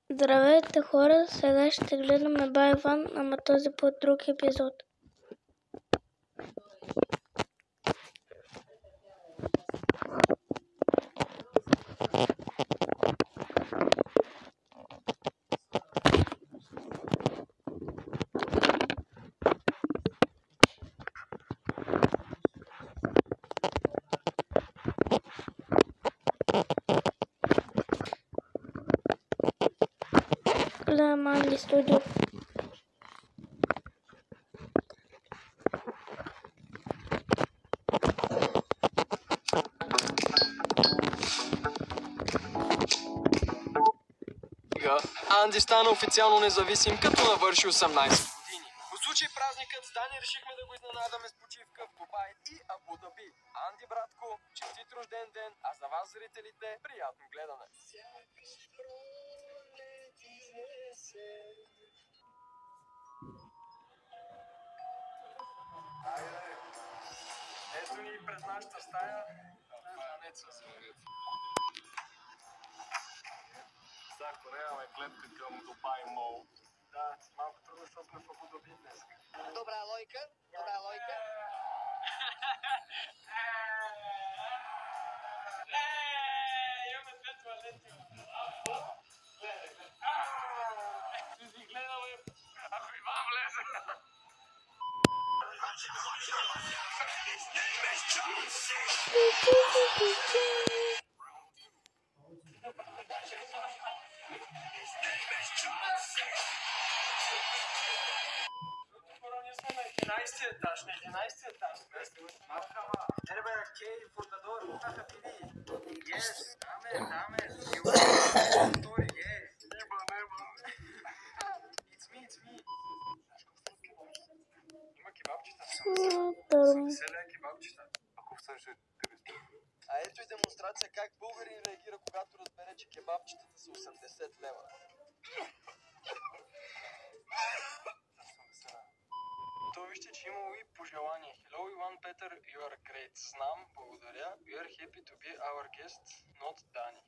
Здравейте хора, сега ще гледаме Байван, ама този път друг епизод. Гледам Анди Студио. Анди стана официално независим, като навърши 18 години. По случай празникът с Дани решихме да го изненадаме с почивка в Дубай и Абу Даби. Анди, братко, честит рожден ден, а за вас, зрителите, приятно гледане. Ето ни пред нашата стая. Ако нямаме клетка към Дубай Мол. Да, малко трудно, защото сме в Абу Даби днес. Добра лойка, добра лойка. Имаме две туалети. Ще си гледаме, ако Иван влезе. На 11 етаж, на 11 етаж. Мархама. Ербе, кей, фуртадор. Yes, dame. You want to story, yes. Неба. It's me. Има кебабчета. 70 лева кебабчета. Ако всъщност е 300. А ето и демонстрация как българин реагира, когато разбере, че кебабчетата са 80 лева. То вижте, че имало и пожелание. Hello, Иван Петър, you are great. Знам, благодаря. We are happy to be our guest, not Dani.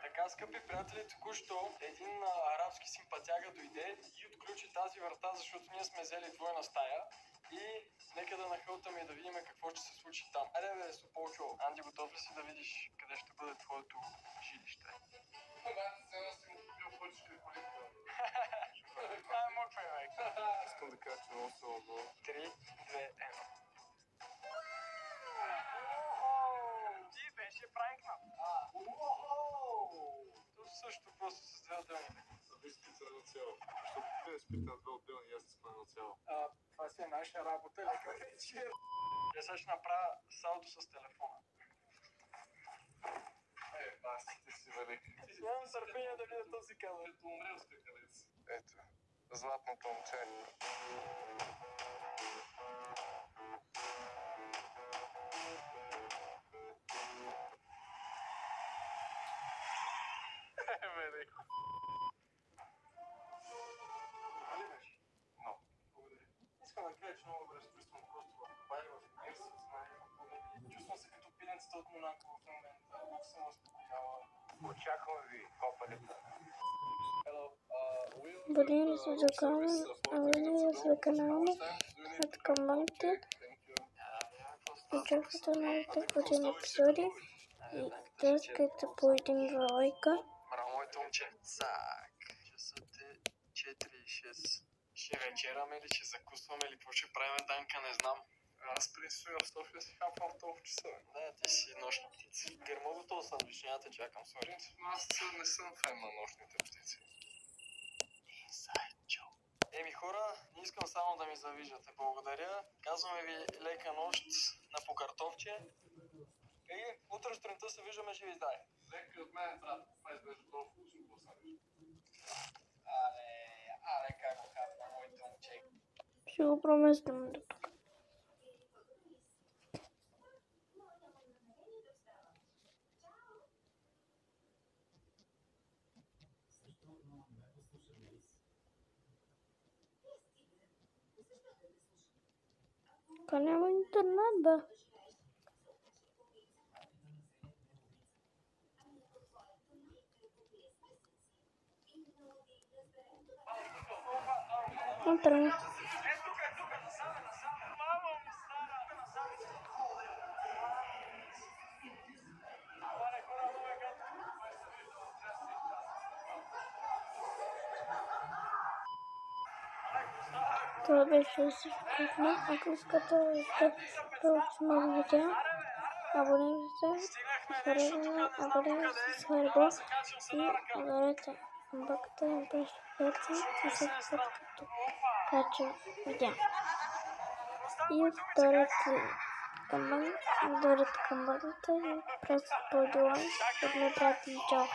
Така, скъпи приятели, току-що един арабски симпатяга дойде и отключи тази врата, защото ние сме взели двойна стая. И нека да нахълтаме и да видим какво ще се случи там. Айде бе, Сополчо, Анди, готов ли си да видиш къде ще бъде твоето жилище? Ай, моквай, бе. Искам да кажа, че много се лъгва. 3, 2, 1. Ти беше пранкнат. То също просто с две отделни. Виж специално цяло. Защото те не спите на две отделни и аз специално цяло. Това си е наша работа, лека вечер. Я сега ще направя салто с телефона. Ти си велик. Нямам търпение да видя този кадър. Ето умрел скакалец. Ето, златното момче. Велик. Али беше? Но. Благодаря. Искам да кажа, че много добре се чувствам просто в Дубай, в Мерси, чувствам се като пиленцата от Монако в момента. Много съм успокоява. Очаквам ви, копалите. Abonnieren Sie unseren Kanal, команди, участвайте в новите подобни епизоди и търскайте по един лайка. Браво, моето момче. Цак. Часът е 4:06. Ще вечераме ли, ще закусваме ли, какво ще правим, Данка, не знам. Аз принципно в София си хапвам в толкова часа. Да, ти си нощна птица. Гърмовото сандвич, няма те чакам, сори. Принципно аз не съм фен на нощните птици. Еми хора, не искам само да ми завиждате. Благодаря. Казваме ви лека нощ на покартовче. И утре сутринта се виждаме живи здай. Лека от мен, брат. Това изглежда толкова вкусно по сандвич. Але, как го казва, моите момче. Ще го проместим до тук. Тук няма интернет, бе. Утро. Това беше всичко от мен. Ако искате да получите нови видео, абонирайте се, абонирайте се с Харибо и ударете камбанката и преждевете и всеки път като кача видео. И ударете камбанката и пресете по лайк, да ме правите видео.